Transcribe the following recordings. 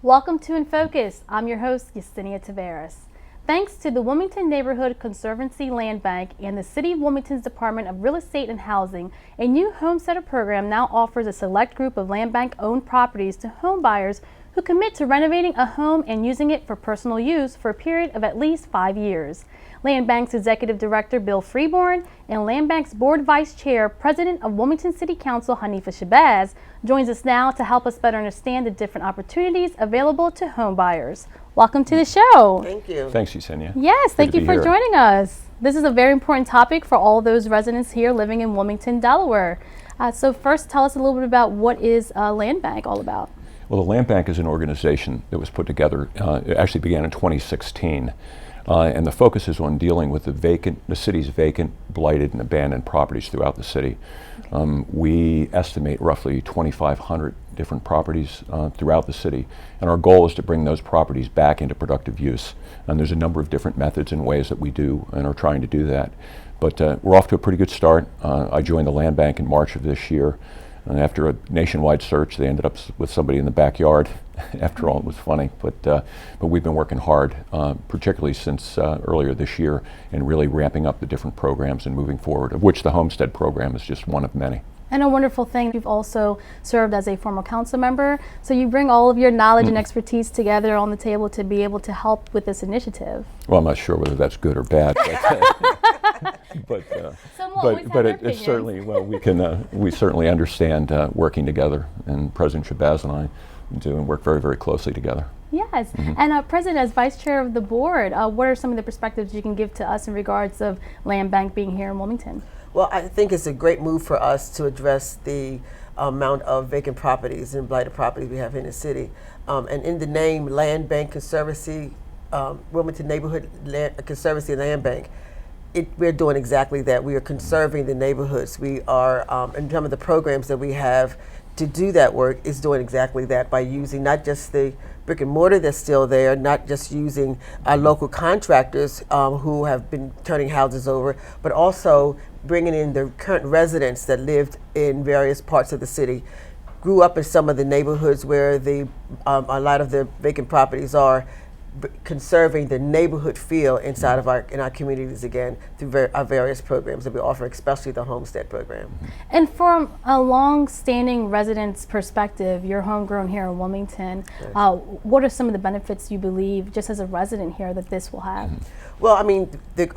Welcome to In Focus. I'm your host, Yesenia Taveras. Thanks to the Wilmington Neighborhood Conservancy Land Bank and the City of Wilmington's Department of Real Estate and Housing, a new homesteader program now offers a select group of land bank-owned properties to home buyers who commit to renovating a home and using it for personal use for a period of at least 5 years. Land Bank's Executive Director Bill Freeborn and Land Bank's Board Vice Chair, President of Wilmington City Council Hanifa Shabazz, joins us now to help us better understand the different opportunities available to home buyers. Welcome to the show. Thank you. Thanks, Yesenia. Yes, thank you for joining us. This is a very important topic for all those residents here living in Wilmington, Delaware. So first, tell us a little bit about what is Land Bank all about. Well, the Land Bank is an organization that was put together, it actually began in 2016, and the focus is on dealing with the city's vacant, blighted, and abandoned properties throughout the city. We estimate roughly 2,500 different properties throughout the city, and our goal is to bring those properties back into productive use. And there's a number of different methods and ways that we do and are trying to do that. But we're off to a pretty good start. I joined the Land Bank in March of this year. And after a nationwide search, they ended up with somebody in the backyard. After all, it was funny, but we've been working hard, particularly since earlier this year, in really ramping up the different programs and moving forward, of which the Homestead program is just one of many. And a wonderful thing, you've also served as a former council member, so you bring all of your knowledge and expertise together on the table to be able to help with this initiative. Well, I'm not sure whether that's good or bad, but it's certainly, well, we certainly understand working together, and President Shabazz and I do and work very, very closely together. Yes, and President, as Vice Chair of the Board, what are some of the perspectives you can give to us in regards of Land Bank being here in Wilmington? Well, I think it's a great move for us to address the amount of vacant properties and blighted properties we have in the city. And in the name Land Bank Conservancy, Wilmington Neighborhood Conservancy and Land Bank, we're doing exactly that. We are conserving the neighborhoods. We are, in some of the programs that we have to do that work, is doing exactly that by using not just the brick and mortar that's still there, not just using our local contractors who have been turning houses over, but also bringing in the current residents that lived in various parts of the city, grew up in some of the neighborhoods where a lot of the vacant properties are, conserving the neighborhood feel inside of our communities again through our various programs that we offer, especially the Homestead program. And from a long-standing resident's perspective, you're homegrown here in Wilmington. Yes. What are some of the benefits you believe, just as a resident here, that this will have? Well, I mean, the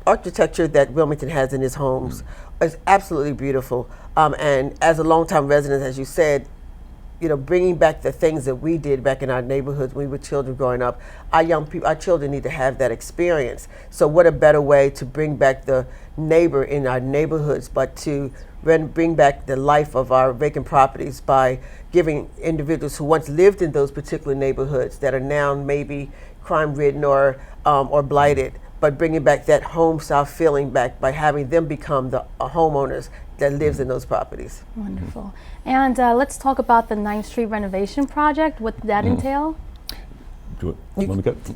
architecture that Wilmington has in its homes is absolutely beautiful. And as a longtime resident, as you said, you know, bringing back the things that we did back in our neighborhoods when we were children growing up, our children need to have that experience. So what a better way to bring back the neighbor in our neighborhoods, but to bring back the life of our vacant properties by giving individuals who once lived in those particular neighborhoods that are now maybe crime-ridden or blighted, but bringing back that home-style feeling back by having them become the homeowners that lives in those properties. Wonderful. And let's talk about the 9th Street renovation project. What did that entail? You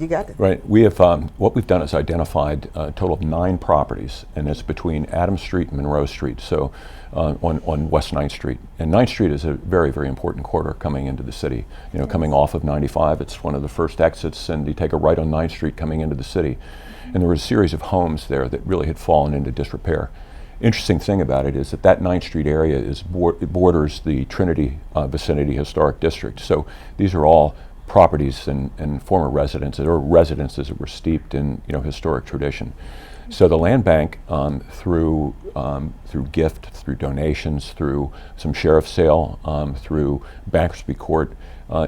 got it. Right. We have what we've done is identified a total of 9 properties, and it's between Adams Street and Monroe Street, so on West 9th Street. And 9th Street is a very, very important corridor coming into the city. You know, coming off of 95, it's one of the first exits, and you take a right on 9th Street coming into the city. And there was a series of homes there that really had fallen into disrepair. Interesting thing about it is that 9th Street area borders the Trinity Vicinity Historic District. So these are all properties and former residences or residences that were steeped in historic tradition. So the Land Bank, through gift, through donations, through some sheriff sale, through bankruptcy court,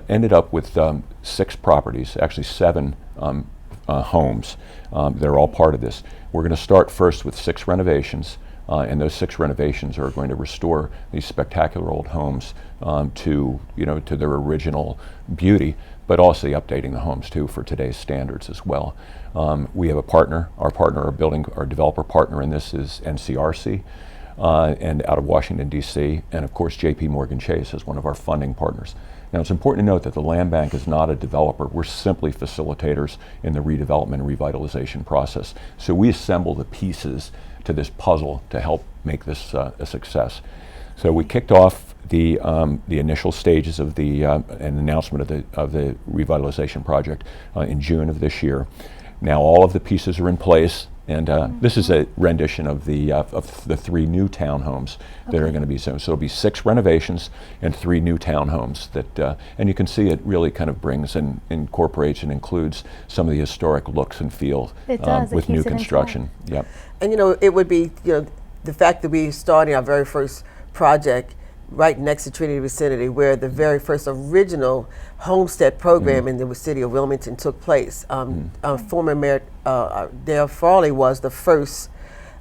ended up with 6 properties, actually 7 homes that are all part of this. We're going to start first with 6 renovations. And those 6 renovations are going to restore these spectacular old homes to their original beauty, but also updating the homes too for today's standards as well. We have a partner. Our developer partner in this is NCRC, and out of Washington D.C., and of course J.P. Morgan Chase is one of our funding partners. Now, it's important to note that the Land Bank is not a developer. We're simply facilitators in the redevelopment and revitalization process. So we assemble the pieces to this puzzle to help make this a success. So we kicked off the initial stages of the an announcement of the revitalization project in June of this year. Now all of the pieces are in place, and this is a rendition of the 3 new townhomes that are going to be so it'll be 6 renovations and 3 new townhomes that and you can see it really kind of brings and incorporates and includes some of the historic looks and feel It does. It with new keeps it in construction. Yep. And it would be, the fact that we starting our very first project right next to Trinity Vicinity, where the very first original homestead program in the city of Wilmington took place. Former Mayor Dale Farley was the first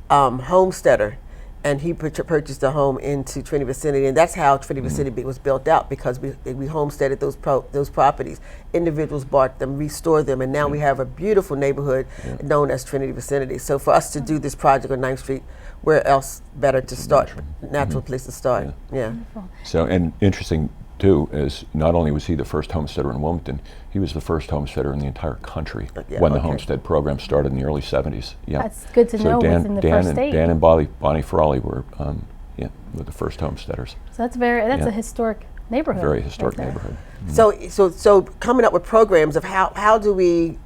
homesteader, and he purchased a home into Trinity Vicinity, and that's how Trinity Vicinity was built out, because we homesteaded those properties. Individuals bought them, restored them, and now we have a beautiful neighborhood known as Trinity Vicinity. So for us to do this project on 9th Street, where else better to start? Natural place to start. Yeah. So, and interesting too is not only was he the first homesteader in Wilmington, he was the first homesteader in the entire country when the homestead program started in the early 70s. Yeah. That's good to know within the first state. Dan and Bonnie Frawley were the first homesteaders. So that's a historic neighborhood. Very historic right there. neighborhood. So coming up with programs of how do we,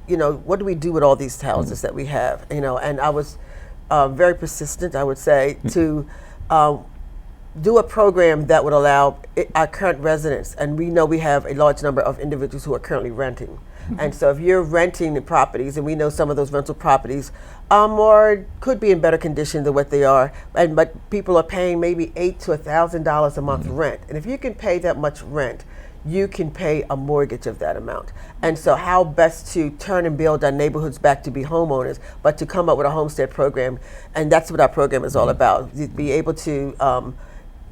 what do we do with all these houses that we have, and I was very persistent, I would say, to do a program that would allow our current residents, and we know we have a large number of individuals who are currently renting. And so if you're renting the properties, and we know some of those rental properties could be in better condition than what they are, but people are paying maybe $800 to $1,000 a month rent. And if you can pay that much rent, you can pay a mortgage of that amount. And so how best to turn and build our neighborhoods back to be homeowners, but to come up with a homestead program, and that's what our program is all about, be able to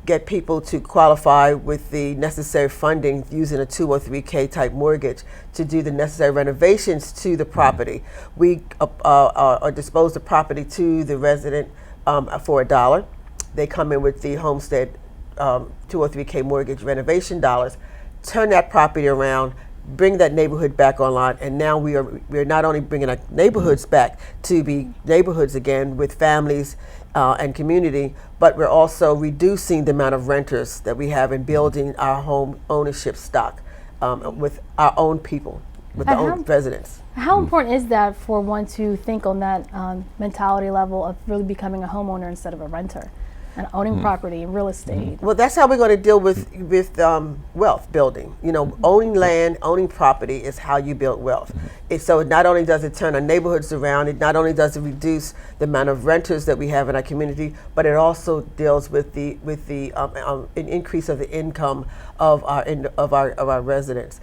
get people to qualify with the necessary funding using a 203K type mortgage to do the necessary renovations to the property. We dispose the property to the resident for $1. They come in with the homestead 203K mortgage renovation dollars, turn that property around, bring that neighborhood back online, and now we're not only bringing our neighborhoods back to be neighborhoods again with families and community, but we're also reducing the amount of renters that we have and building our home ownership stock with our own people, with our own residents. How important is that for one to think on that mentality level of really becoming a homeowner instead of a renter? And owning property and real estate. Well, that's how we're going to deal with wealth building. Owning land, owning property is how you build wealth. So not only does it turn our neighborhoods around, it not only does it reduce the amount of renters that we have in our community, but it also deals with the an increase of the income of our residents.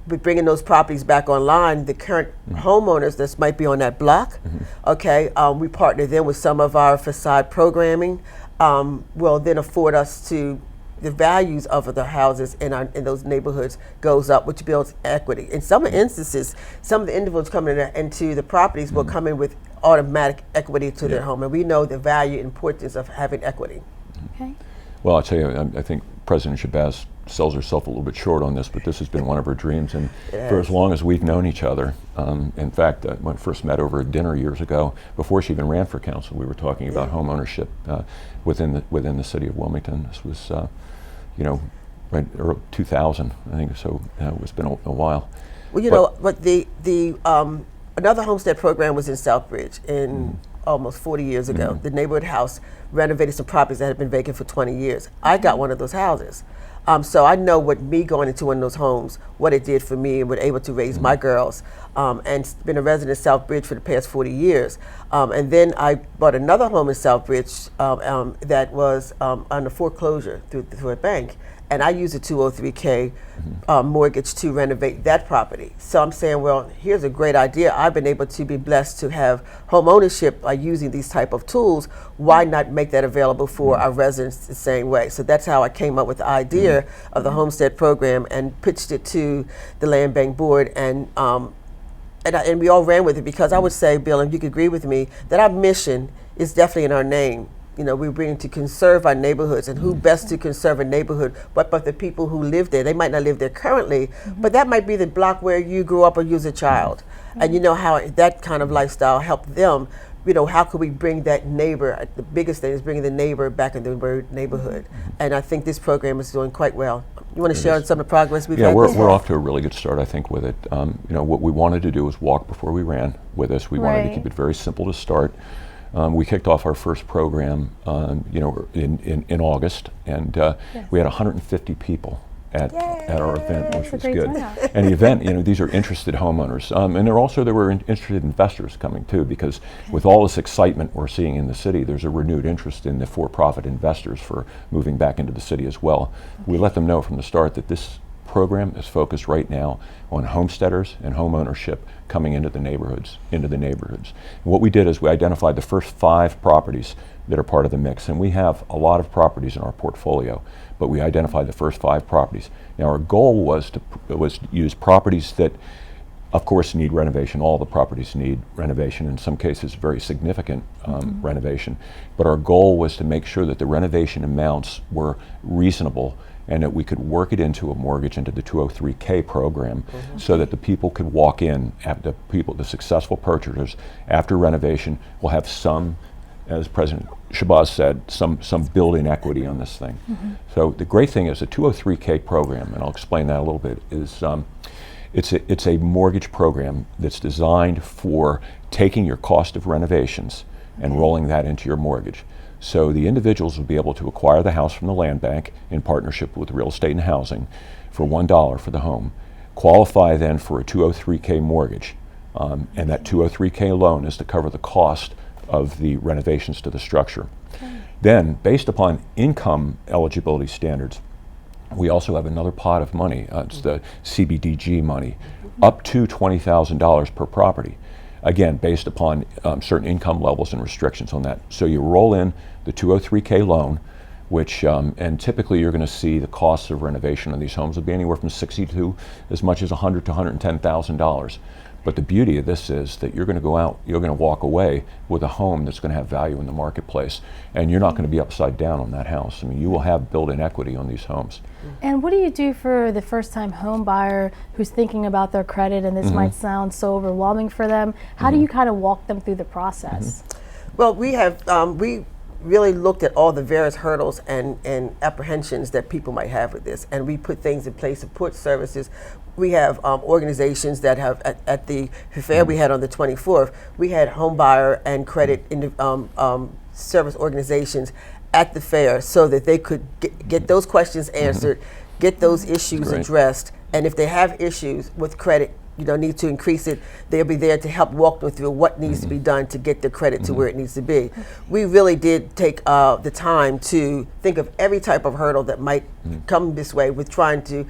With bringing those properties back online, the current homeowners that might be on that block, we partner them with some of our facade programming, will then afford us to the values of the houses in those neighborhoods goes up, which builds equity. In some instances, some of the individuals coming into the properties will come in with automatic equity to their home, and we know the value and importance of having equity. Okay. Well, I'll tell you, I think President Shabazz sells herself a little bit short on this, but this has been one of her dreams, and for as long as we've known each other. In fact, when we first met over a dinner years ago, before she even ran for council, we were talking about home ownership within the city of Wilmington. This was, right early 2000, I think. So it's been a while. Well, but the another homestead program was in Southbridge in almost 40 years ago. The neighborhood house renovated some properties that had been vacant for 20 years. I got one of those houses. So I know what me going into one of those homes, what it did for me, and was able to raise my girls, and been a resident of Southbridge for the past 40 years. And then I bought another home in Southbridge that was under foreclosure through a bank. And I used a 203K mortgage to renovate that property. So I'm saying, well, here's a great idea. I've been able to be blessed to have home ownership by using these type of tools. Why not make that available for our residents the same way? So that's how I came up with the idea of the homestead program and pitched it to the Land Bank Board, and we all ran with it, because I would say, Bill, and you could agree with me, that our mission is definitely in our name. We bring to conserve our neighborhoods, and who best to conserve a neighborhood but the people who live there. They might not live there currently, but that might be the block where you grew up or you was a child. And you know how that kind of lifestyle helped them, how could we bring that neighbor? The biggest thing is bringing the neighbor back in the neighborhood, and I think this program is doing quite well. You want to share some of the progress we've Yeah, had? we're off to a really good start, I think, with it. What we wanted to do was walk before we ran with this. We wanted to keep it very simple to start. We kicked off our first program, in August, and we had 150 people at our event, which was good. And the event, these are interested homeowners, and there were interested investors coming too, because with all this excitement we're seeing in the city, there's a renewed interest in the for-profit investors for moving back into the city as well. We let them know from the start that this program is focused right now on homesteaders and home ownership coming into the neighborhoods. And what we did is we identified the first 5 properties that are part of the mix, and we have a lot of properties in our portfolio, but we identified the first 5 properties. Now our goal was to use properties that, of course, need renovation. All the properties need renovation, in some cases very significant renovation, but our goal was to make sure that the renovation amounts were reasonable and that we could work it into a mortgage, into the 203K program, so that the people could walk in, the successful purchasers, after renovation will have some, as President Shabazz said, some built-in equity on this thing. So the great thing is the 203K program, and I'll explain that a little bit, is it's a mortgage program that's designed for taking your cost of renovations and rolling that into your mortgage. So the individuals will be able to acquire the house from the land bank in partnership with Real Estate and Housing for $1 for the home, qualify then for a 203K mortgage, and that 203K loan is to cover the cost of the renovations to the structure. Then, based upon income eligibility standards, we also have another pot of money. It's the CBDG money, up to $20,000 per property. Again, based upon certain income levels and restrictions on that. So you roll in the 203K loan, which, and typically you're going to see the costs of renovation on these homes will be anywhere from $60,000 to as much as $100,000 to $110,000. But the beauty of this is that you're going to go out, you're going to walk away with a home that's going to have value in the marketplace, and you're not going to be upside down on that house. I mean, you will have built-in equity on these homes. And what do you do for the first-time home buyer who's thinking about their credit, and this might sound so overwhelming for them? How do you kind of walk them through the process? Well, we have we really looked at all the various hurdles and apprehensions that people might have with this, and we put things in place, support services. We have organizations that have, at the fair we had on the 24th, we had home buyer and credit service organizations at the fair so that they could get those questions answered, get those issues addressed, and if they have issues with credit, need to increase it, they'll be there to help walk them through what needs to be done to get the credit to where it needs to be. We really did take the time to think of every type of hurdle that might come this way with trying to,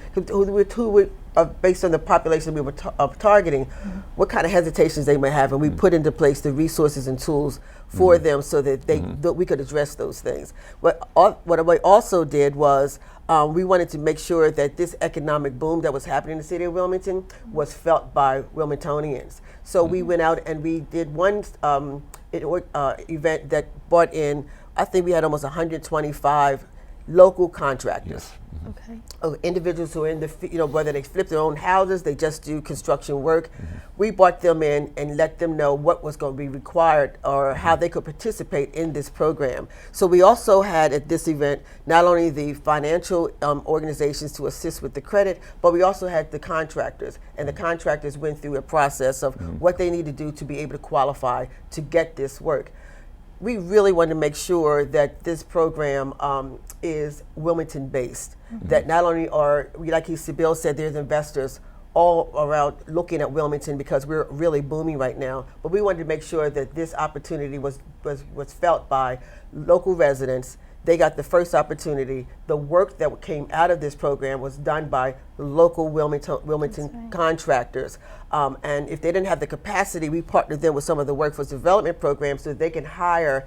based on the population we were targeting, what kind of hesitations they may have, and we put into place the resources and tools for them so that that we could address those things. What we also did was we wanted to make sure that this economic boom that was happening in the city of Wilmington was felt by Wilmingtonians. So we went out and we did one event that brought in, I think we had almost 125 local contractors. Individuals who are in the, whether they flip their own houses, they just do construction work. We brought them in and let them know what was going to be required or how they could participate in this program. So we also had at this event not only the financial organizations to assist with the credit, but we also had the contractors, and the contractors went through a process of what they need to do to be able to qualify to get this work. We really want to make sure that this program is Wilmington based, that not only are, like Bill said, there's investors all around looking at Wilmington because we're really booming right now, but we wanted to make sure that this opportunity was felt by local residents. They got the first opportunity. The work that came out of this program was done by local Wilmington contractors. And if they didn't have the capacity, we partnered them with some of the workforce development programs so that they can hire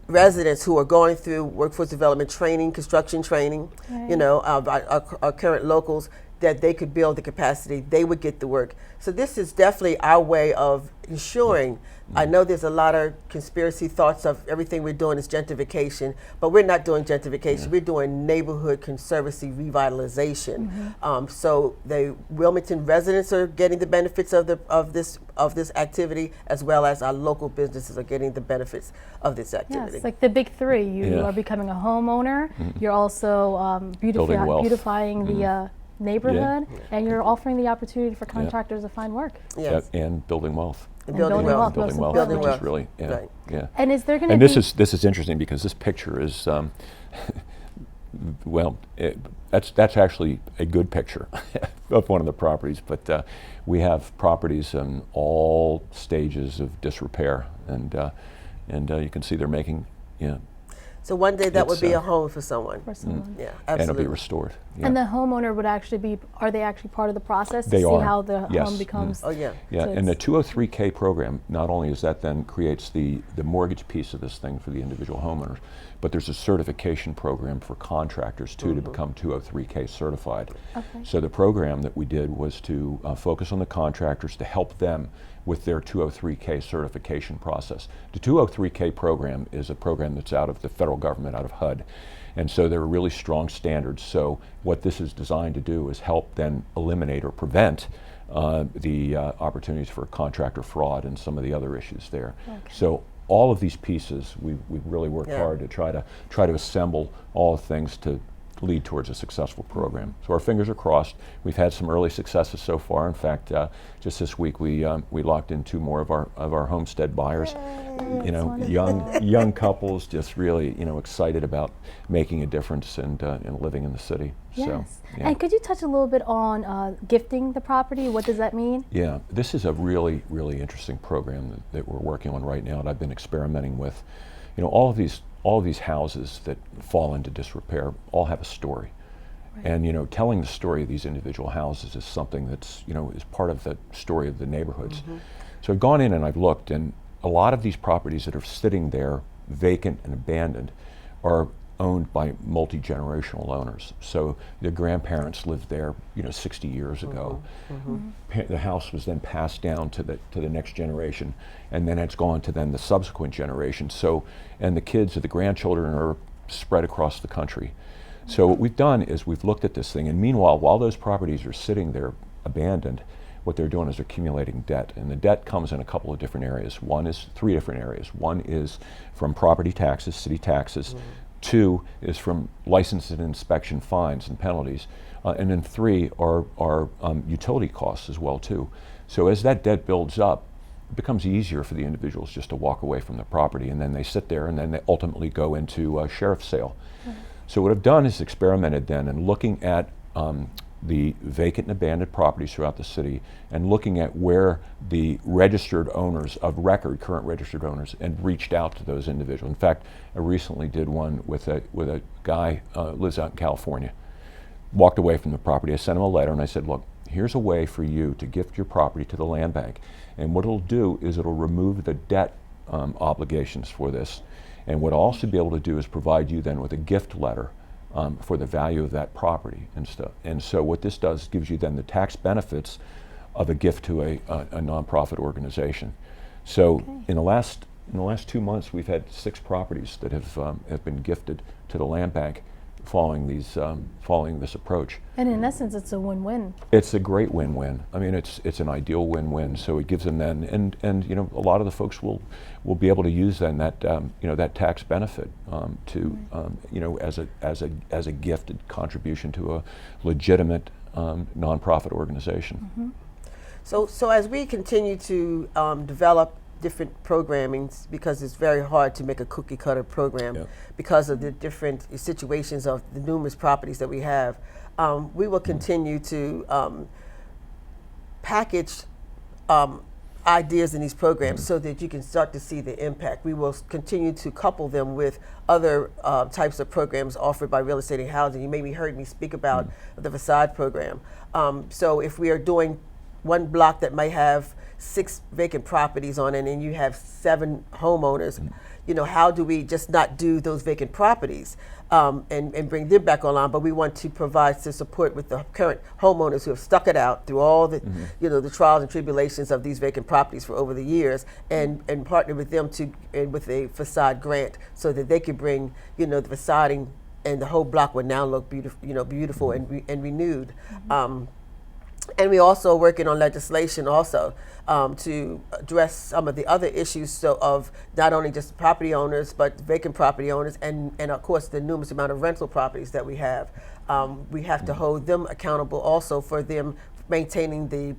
residents who are going through workforce development training, construction training, our current locals, that they could build the capacity, they would get the work. So this is definitely our way of ensuring. I know there's a lot of conspiracy thoughts of everything we're doing is gentrification, but we're not doing gentrification. We're doing neighborhood conservancy revitalization. So the Wilmington residents are getting the benefits of this activity, as well as our local businesses are getting the benefits of this activity. Yes, like the big three. You Yeah. are becoming a homeowner. You're also Building wealth. beautifying the neighborhood, and you're offering the opportunity for contractors to find work. Yes. And building wealth. And building wealth, Building most wealth, importantly. which is really, Right. And is there going to And be? this is interesting because this picture is, well, that's actually a good picture of one of the properties. But we have properties in all stages of disrepair, and you can see they're making, So one day that would It's, be a home for someone. for someone. Yeah, and it'll absolutely. be restored. Yeah. And the homeowner would actually be, are they actually part of the process to They see are, how the yes. home becomes? Oh yeah. Yeah, So and the it's- 203K program, not only is that then creates the mortgage piece of this thing for the individual homeowners, but there's a certification program for contractors too to become 203K certified. Okay. So the program that we did was to focus on the contractors to help them with their 203K certification process. The 203K program is a program that's out of the federal government, out of HUD. And so there are really strong standards. So what this is designed to do is help then eliminate or prevent the opportunities for contractor fraud and some of the other issues there. Okay. So all of these pieces, we've really worked Yeah. hard to try to assemble all the things to lead towards a successful program. So our fingers are crossed. We've had some early successes so far. In fact, just this week we locked in 2 more of our homestead buyers. You know, young couples, just really excited about making a difference and living in the city. Yes. So, yeah. And could you touch a little bit on gifting the property? What does that mean? Yeah, this is a really, really interesting program that we're working on right now, and I've been experimenting with. All of these houses that fall into disrepair all have a story. Right. And telling the story of these individual houses is something that's is part of the story of the neighborhoods. So I've gone in and I've looked, and a lot of these properties that are sitting there vacant and abandoned are owned by multi-generational owners. So the grandparents lived there 60 years ago. The house was then passed down to the next generation, and then it's gone to then the subsequent generation. So, and the kids or the grandchildren are spread across the country. So what we've done is we've looked at this thing, and meanwhile, while those properties are sitting there abandoned, what they're doing is accumulating debt, and the debt comes in a couple of different areas. 3 different areas. One is from property taxes, city taxes. 2 is from license and inspection fines and penalties, and then 3 are utility costs as well too. So as that debt builds up, it becomes easier for the individuals just to walk away from the property, and then they sit there, and then they ultimately go into a sheriff's sale. So what I've done is experimented then and looking at the vacant and abandoned properties throughout the city, and looking at where the registered owners of record, current registered owners, and reached out to those individuals. In fact, I recently did one with a guy lives out in California. Walked away from the property. I sent him a letter and I said, look, here's a way for you to gift your property to the land bank, and what it'll do is it'll remove the debt obligations for this, and what I'll also be able to do is provide you then with a gift letter for the value of that property and stuff. And so what this does gives you then the tax benefits of a gift to a nonprofit organization. So in the last 2 months, we've had 6 properties that have been gifted to the land bank following this approach. And in essence, it's a win-win. It's a great win-win. I mean, it's an ideal win-win. So it gives them then, and a lot of the folks will be able to use then that that tax benefit as a gifted contribution to a legitimate nonprofit organization. So as we continue to develop different programmings, because it's very hard to make a cookie cutter program because of the different situations of the numerous properties that we have, we will continue to package ideas in these programs so that you can start to see the impact. We will continue to couple them with other types of programs offered by Real Estate and Housing. You maybe heard me speak about the facade program. So if we are doing one block that might have 6 vacant properties on it and you have 7 homeowners, you know, how do we just not do those vacant properties and bring them back online? But we want to provide some support with the current homeowners who have stuck it out through all the, you know, the trials and tribulations of these vacant properties for over the years, and partner with them with a facade grant so that they could bring, you know, the facading, and the whole block would now look beautiful, you know, beautiful and renewed. And we also working on legislation also to address some of the other issues of not only just property owners, but vacant property owners, and of course the numerous amount of rental properties that we have. We have to hold them accountable also for them maintaining the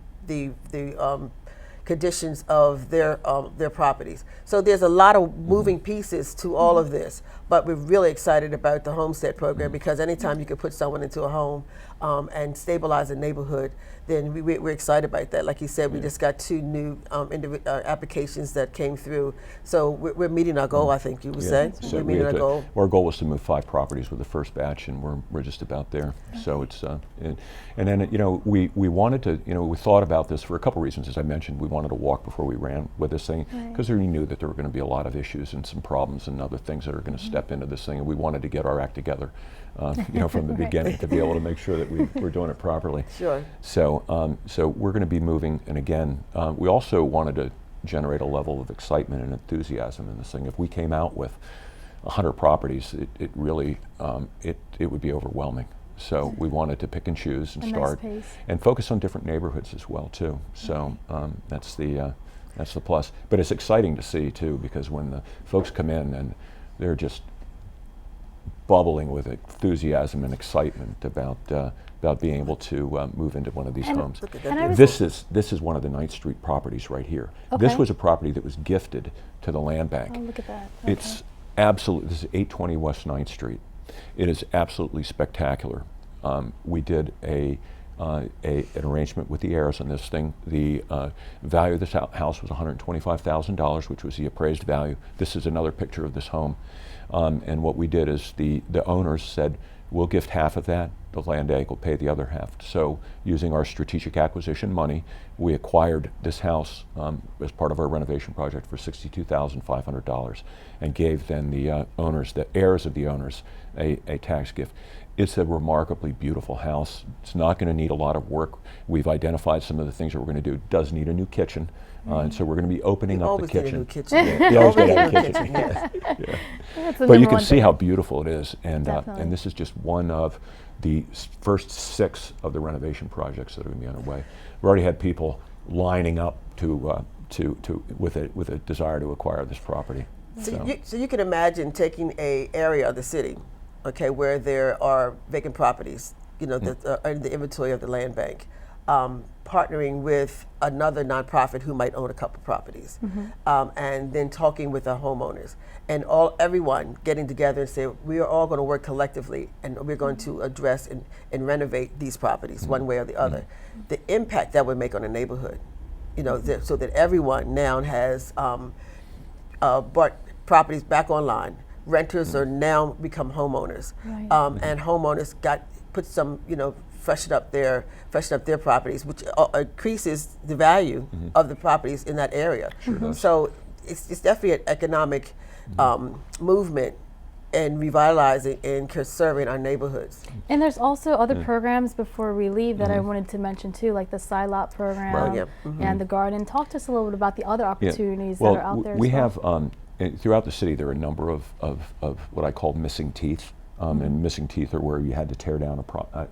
conditions of their properties. So there's a lot of moving pieces to all of this, but we're really excited about the homestead program because anytime you can put someone into a home and stabilize a neighborhood, then we're excited about that. Like you said, we just got 2 new applications that came through. So we're meeting our goal, I think you would say. So we're meeting our goal. Our goal was to move 5 properties with the first batch, and we're just about there. So it's and then, you know, we wanted to, you know, we thought about this for a couple reasons. As I mentioned, we wanted to walk before we ran with this thing because we knew that there were going to be a lot of issues and some problems and other things that are going to step into this thing, and we wanted to get our act together, you know, from the beginning to be able to make sure that we're doing it properly. Sure. So we're going to be moving, and again, we also wanted to generate a level of excitement and enthusiasm in this thing. If we came out with 100 properties, it really it would be overwhelming. So we wanted to pick and choose and start and focus on different neighborhoods as well too. So that's the plus. But it's exciting to see too, because when the folks come in and they're just bubbling with enthusiasm and excitement about being able to move into one of these homes. This is one of the 9th Street properties right here. Okay. This was a property that was gifted to the land bank. Oh, look at that. Okay. It's absolutely, this is 820 West 9th Street. It is absolutely spectacular. We did an arrangement with the heirs on this thing. The value of this house was $125,000, which was the appraised value. This is another picture of this home. And what we did is the owners said, we'll gift half of that, the land bank will pay the other half. So using our strategic acquisition money, we acquired this house as part of our renovation project for $62,500 and gave then the owners, the heirs of the owners, a tax gift. It's a remarkably beautiful house. It's not going to need a lot of work. We've identified some of the things that we're going to do. It does need a new kitchen. And so we're going to be opening up the kitchen. Yeah, you always get a new kitchen. That's But you can see how beautiful it is, and Definitely. this is just one of the first 6 of the renovation projects that are going to be underway. We've already had people lining up with a desire to acquire this property. So you can imagine taking a area of the city, okay, where there are vacant properties, you know, that are in the inventory of the land bank, partnering with another nonprofit who might own a couple properties, and then talking with the homeowners, and everyone getting together and say, we are all going to work collectively, and we're going to address and renovate these properties one way or the other. The impact that would make on a neighborhood, you know, so that everyone now has brought properties back online. Renters are now become homeowners, and homeowners put some, you know, freshen up their properties, which increases the value of the properties in that area. So it's definitely an economic movement and revitalizing and conserving our neighborhoods. And there's also other programs before we leave that I wanted to mention too, like the SILOP program and the garden. Talk to us a little bit about the other opportunities that are out there. We have throughout the city there are a number of what I call missing teeth. And missing teeth are where you had to tear down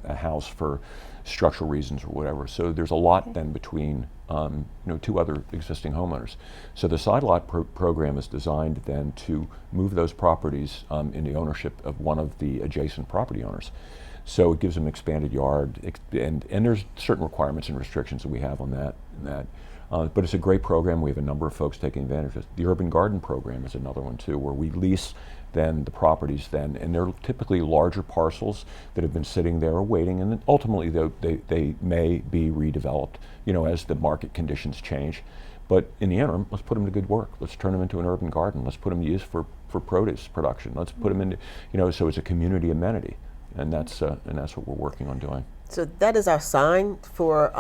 a house for structural reasons or whatever. So there's a lot then between you know, 2 other existing homeowners. So the side lot program is designed then to move those properties into ownership of one of the adjacent property owners. So it gives them expanded yard, and there's certain requirements and restrictions that we have on that. But it's a great program. We have a number of folks taking advantage of it. The Urban Garden program is another one too, where we lease then the properties then, and they're typically larger parcels that have been sitting there waiting, and then ultimately they may be redeveloped, you know, as the market conditions change. But in the interim, let's put them to good work. Let's turn them into an urban garden. Let's put them to use for produce production. Let's put them into, you know, so it's a community amenity, and that's what we're working on doing. So that is our sign for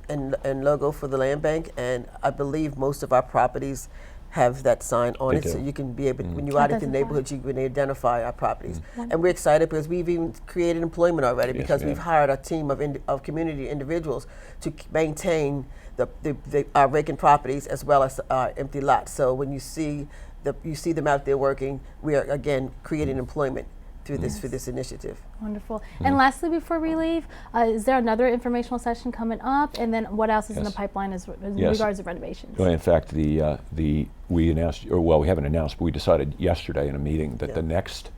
and logo for the land bank, and I believe most of our properties have that sign on They it, so do. you can be able, when you're out in the Identify. neighborhood, you can identify our properties. And we're excited because we've even created employment already, Yes, because we we've have. hired a team of community individuals to maintain our vacant properties as well as empty lots. So when you see them out there working, we are again creating employment through this initiative. Wonderful. Mm-hmm. And lastly, before we leave, is there another informational session coming up? And then what else is in the Yes. pipeline in Yes. regards to renovations? Well, in fact, we announced, or well, we haven't announced, but we decided yesterday in a meeting that Yeah. the next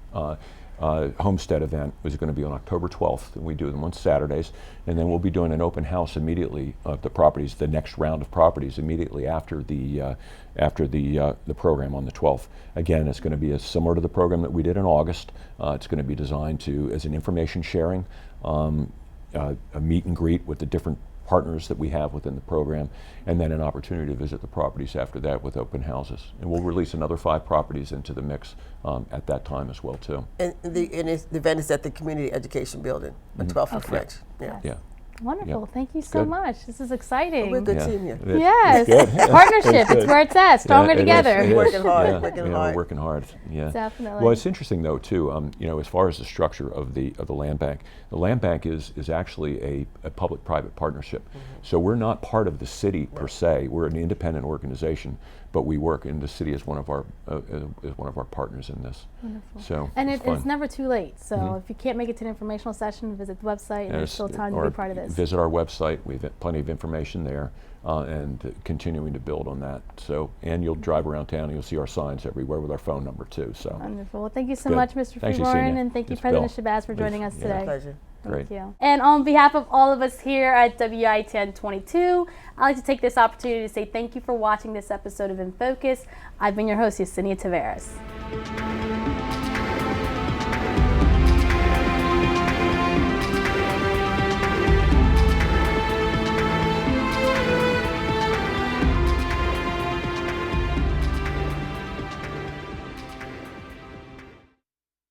homestead event was going to be on October 12th, and we do them on Saturdays, and then we'll be doing an open house immediately of the properties, the next round of properties immediately after the program on the 12th. Again, it's going to be similar to the program that we did in August. It's going to be designed as an information sharing, a meet and greet with the different partners that we have within the program, and then an opportunity to visit the properties after that with open houses. And we'll release another 5 properties into the mix at that time as well too. And the event is at the Community Education Building on 12th and French. Yeah. Yeah. Wonderful. Yep. Thank you so Good. much. This is exciting. We're a good Yeah. team here. Yes. It's good. Partnership. It's good. where it's at. Stronger Yeah, it is, together. it is. Working hard, Yeah, working yeah, hard. We're working hard. Yeah. Definitely. Well, it's interesting though too. As far as the structure of the land bank is actually a public-private partnership. So we're not part of the city per se. We're an independent organization, but we work in the city as one of our partners in this. Wonderful. So And it's it's fun. never too late. So if you can't make it to an informational session, visit the website, and there's still time to or be part of this. Visit our website. We've got plenty of information there, and continuing to build on that. So, and you'll drive around town and you'll see our signs everywhere with our phone number too. So, Wonderful. Well, thank you so Good. much, Mr. Thanks, Freeborn, Yesenia. and thank you, It's President Bill. Shabazz, for joining us Yeah. today. Pleasure. Great. Thank you. And on behalf of all of us here at WI 1022, I'd like to take this opportunity to say thank you for watching this episode of In Focus. I've been your host, Yesenia Taveras.